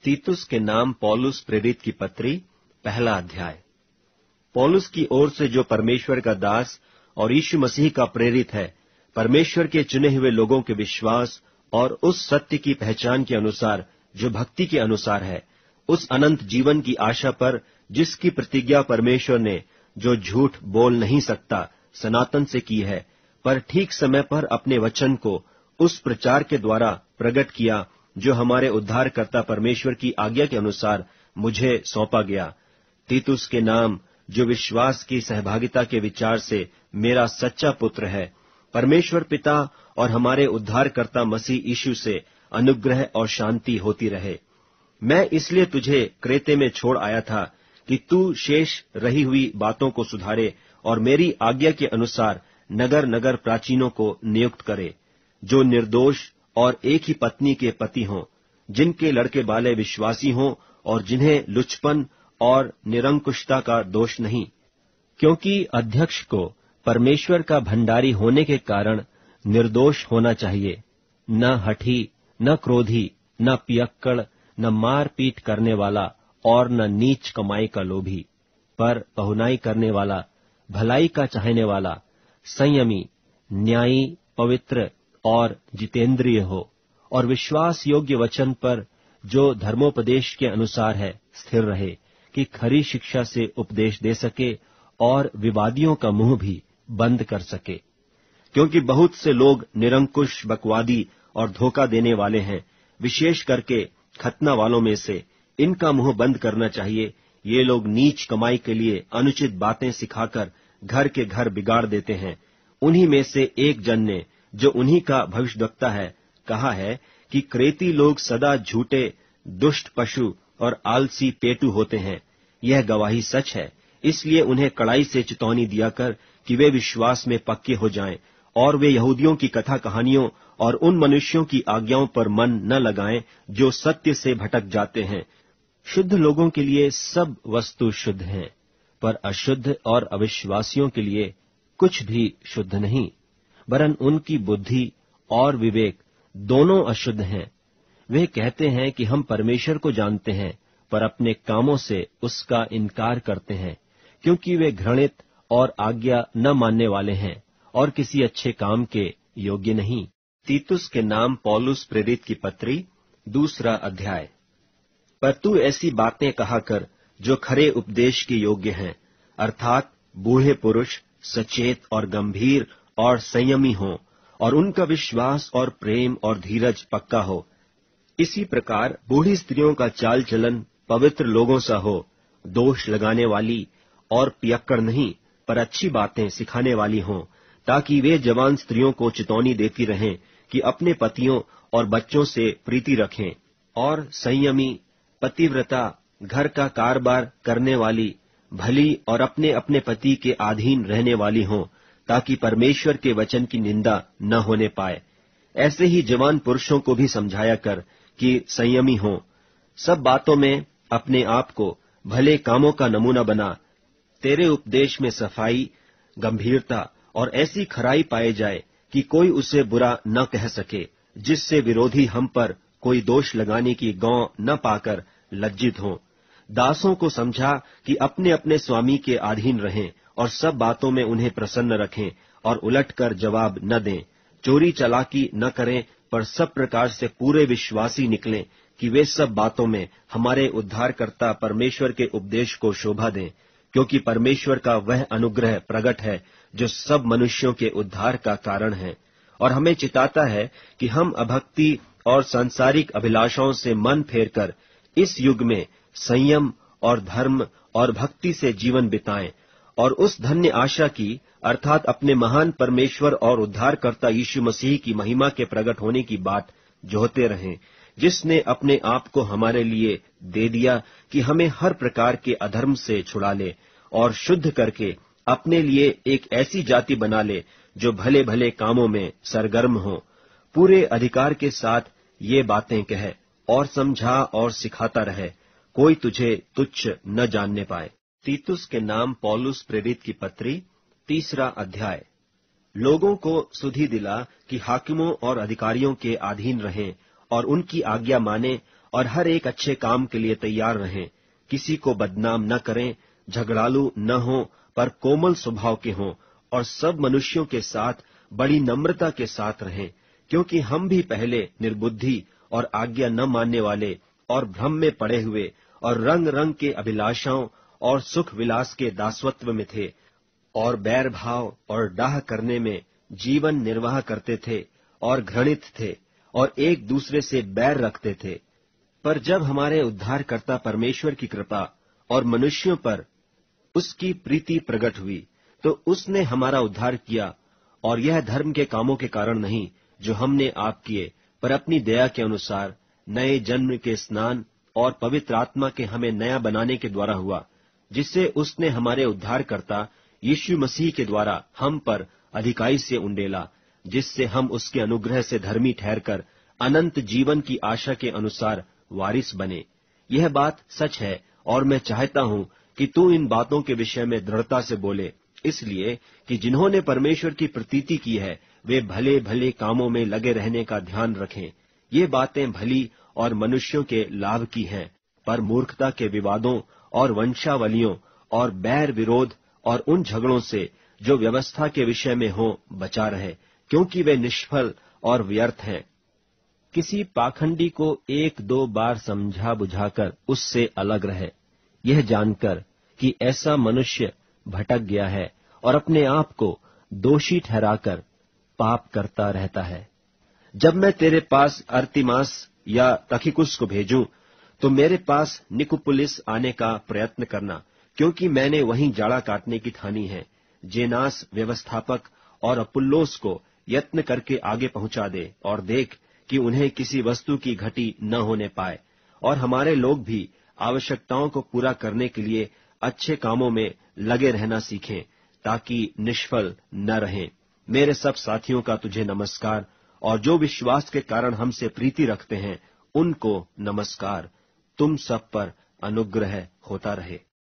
तीतुस के नाम पौलुस प्रेरित की पत्री, पहला अध्याय। पौलुस की ओर से जो परमेश्वर का दास और यीशु मसीह का प्रेरित है, परमेश्वर के चुने हुए लोगों के विश्वास और उस सत्य की पहचान के अनुसार जो भक्ति के अनुसार है, उस अनंत जीवन की आशा पर जिसकी प्रतिज्ञा परमेश्वर ने, जो झूठ बोल नहीं सकता, सनातन से की है, पर ठीक समय पर अपने वचन को उस प्रचार के द्वारा प्रकट किया जो हमारे उद्धारकर्ता परमेश्वर की आज्ञा के अनुसार मुझे सौंपा गया। तीतुस के नाम जो विश्वास की सहभागिता के विचार से मेरा सच्चा पुत्र है, परमेश्वर पिता और हमारे उद्धारकर्ता मसीह यीशु से अनुग्रह और शांति होती रहे। मैं इसलिए तुझे क्रेते में छोड़ आया था कि तू शेष रही हुई बातों को सुधारे और मेरी आज्ञा के अनुसार नगर नगर प्राचीनों को नियुक्त करे, जो निर्दोष और एक ही पत्नी के पति हों, जिनके लड़के बाले विश्वासी हों और जिन्हें लुचपन और निरंकुशता का दोष नहीं, क्योंकि अध्यक्ष को परमेश्वर का भंडारी होने के कारण निर्दोष होना चाहिए, न हठी, न क्रोधी, न पियक्कड़, न मारपीट करने वाला और न नीच कमाई का लोभी, पर पहुनाई करने वाला, भलाई का चाहने वाला, संयमी, न्यायी, पवित्र और जितेंद्रिय हो, और विश्वास योग्य वचन पर जो धर्मोपदेश के अनुसार है स्थिर रहे, कि खरी शिक्षा से उपदेश दे सके और विवादियों का मुंह भी बंद कर सके। क्योंकि बहुत से लोग निरंकुश, बकवादी और धोखा देने वाले हैं, विशेष करके खतना वालों में से। इनका मुंह बंद करना चाहिए। ये लोग नीच कमाई के लिए अनुचित बातें सिखाकर घर के घर बिगाड़ देते हैं। उन्हीं में से एक जन ने, जो उन्हीं का भविष्यद्वक्ता है, कहा है कि क्रेती लोग सदा झूठे, दुष्ट पशु और आलसी पेटू होते हैं। यह गवाही सच है। इसलिए उन्हें कड़ाई से चेतावनी दिया कर कि वे विश्वास में पक्के हो जाएं और वे यहूदियों की कथा कहानियों और उन मनुष्यों की आज्ञाओं पर मन न लगाएं जो सत्य से भटक जाते हैं। शुद्ध लोगों के लिए सब वस्तु शुद्ध हैं, पर अशुद्ध और अविश्वासियों के लिए कुछ भी शुद्ध नहीं, वरन उनकी बुद्धि और विवेक दोनों अशुद्ध हैं। वे कहते हैं कि हम परमेश्वर को जानते हैं, पर अपने कामों से उसका इनकार करते हैं, क्योंकि वे घृणित और आज्ञा न मानने वाले हैं और किसी अच्छे काम के योग्य नहीं। तीतुस के नाम पौलुस प्रेरित की पत्री, दूसरा अध्याय। पर तू ऐसी बातें कहा कर जो खरे उपदेश के योग्य हैं, अर्थात बूढ़े पुरुष सचेत और गंभीर और संयमी हों, और उनका विश्वास और प्रेम और धीरज पक्का हो। इसी प्रकार बूढ़ी स्त्रियों का चाल चलन पवित्र लोगों सा हो, दोष लगाने वाली और पियक्कड़ नहीं, पर अच्छी बातें सिखाने वाली हों, ताकि वे जवान स्त्रियों को चेतावनी देती रहें कि अपने पतियों और बच्चों से प्रीति रखें, और संयमी, पतिव्रता, घर का कारोबार करने वाली, भली और अपने अपने पति के अधीन रहने वाली हों, ताकि परमेश्वर के वचन की निंदा न होने पाए। ऐसे ही जवान पुरुषों को भी समझाया कर कि संयमी हों। सब बातों में अपने आप को भले कामों का नमूना बना। तेरे उपदेश में सफाई, गंभीरता और ऐसी खराई पाए जाए कि कोई उसे बुरा न कह सके, जिससे विरोधी हम पर कोई दोष लगाने की गौ न पाकर लज्जित हों। दासों को समझा कि अपने अपने स्वामी के अधीन रहें और सब बातों में उन्हें प्रसन्न रखें और उलटकर जवाब न दें। चोरी चालाकी न करें, पर सब प्रकार से पूरे विश्वासी निकलें कि वे सब बातों में हमारे उद्धारकर्ता परमेश्वर के उपदेश को शोभा दें, क्योंकि परमेश्वर का वह अनुग्रह प्रगट है जो सब मनुष्यों के उद्धार का कारण है, और हमें चिताता है कि हम अभक्ति और सांसारिक अभिलाषाओं से मन फेरकर इस युग में संयम और धर्म और भक्ति से जीवन बिताएं, और उस धन्य आशा की, अर्थात अपने महान परमेश्वर और उद्धारकर्ता यीशु मसीह की महिमा के प्रकट होने की बात जोहते रहें, जिसने अपने आप को हमारे लिए दे दिया कि हमें हर प्रकार के अधर्म से छुड़ा ले और शुद्ध करके अपने लिए एक ऐसी जाति बना ले जो भले भले कामों में सरगर्म हो। पूरे अधिकार के साथ ये बातें कह और समझा और सिखाता रहे, कोई तुझे तुच्छ न जानने पाए। तीतुस के नाम पौलुस प्रेरित की पत्री, तीसरा अध्याय। लोगों को सुधि दिला कि हाकिमों और अधिकारियों के अधीन रहें और उनकी आज्ञा माने और हर एक अच्छे काम के लिए तैयार रहें। किसी को बदनाम न करें, झगड़ालू न हों, पर कोमल स्वभाव के हों, और सब मनुष्यों के साथ बड़ी नम्रता के साथ रहें, क्योंकि हम भी पहले निर्बुद्धि और आज्ञा न मानने वाले और भ्रम में पड़े हुए और रंग रंग के अभिलाषाओं और सुख विलास के दासत्व में थे, और बैर भाव और डाह करने में जीवन निर्वाह करते थे, और घृणित थे, और एक दूसरे से बैर रखते थे। पर जब हमारे उद्धारकर्ता परमेश्वर की कृपा और मनुष्यों पर उसकी प्रीति प्रकट हुई, तो उसने हमारा उद्धार किया, और यह धर्म के कामों के कारण नहीं जो हमने आप किए, पर अपनी दया के अनुसार नए जन्म के स्नान और पवित्र आत्मा के हमें नया बनाने के द्वारा हुआ, जिससे उसने हमारे उद्धारकर्ता यीशु मसीह के द्वारा हम पर अधिकाई से उंडेला, जिससे हम उसके अनुग्रह से धर्मी ठहरकर अनंत जीवन की आशा के अनुसार वारिस बने। यह बात सच है, और मैं चाहता हूं कि तू इन बातों के विषय में दृढ़ता से बोले, इसलिए कि जिन्होंने परमेश्वर की प्रतीति की है वे भले भले कामों में लगे रहने का ध्यान रखें। ये बातें भली और मनुष्यों के लाभ की हैं, पर मूर्खता के विवादों और वंशावलियों और बैर विरोध और उन झगड़ों से जो व्यवस्था के विषय में हो बचा रहे, क्योंकि वे निष्फल और व्यर्थ हैं। किसी पाखंडी को एक दो बार समझा बुझाकर उससे अलग रहे, यह जानकर कि ऐसा मनुष्य भटक गया है और अपने आप को दोषी ठहराकर पाप करता रहता है। जब मैं तेरे पास अर्तिमास या तखिकुस को भेजूं, तो मेरे पास निकुपुलिस आने का प्रयत्न करना, क्योंकि मैंने वहीं जाड़ा काटने की ठानी है। जेनास व्यवस्थापक और अपुल्लोस को यत्न करके आगे पहुंचा दे, और देख कि उन्हें किसी वस्तु की घटी न होने पाए, और हमारे लोग भी आवश्यकताओं को पूरा करने के लिए अच्छे कामों में लगे रहना सीखें, ताकि निष्फल न रहें। मेरे सब साथियों का तुझे नमस्कार, और जो विश्वास के कारण हमसे प्रीति रखते हैं उनको नमस्कार। तुम सब पर अनुग्रह होता रहे।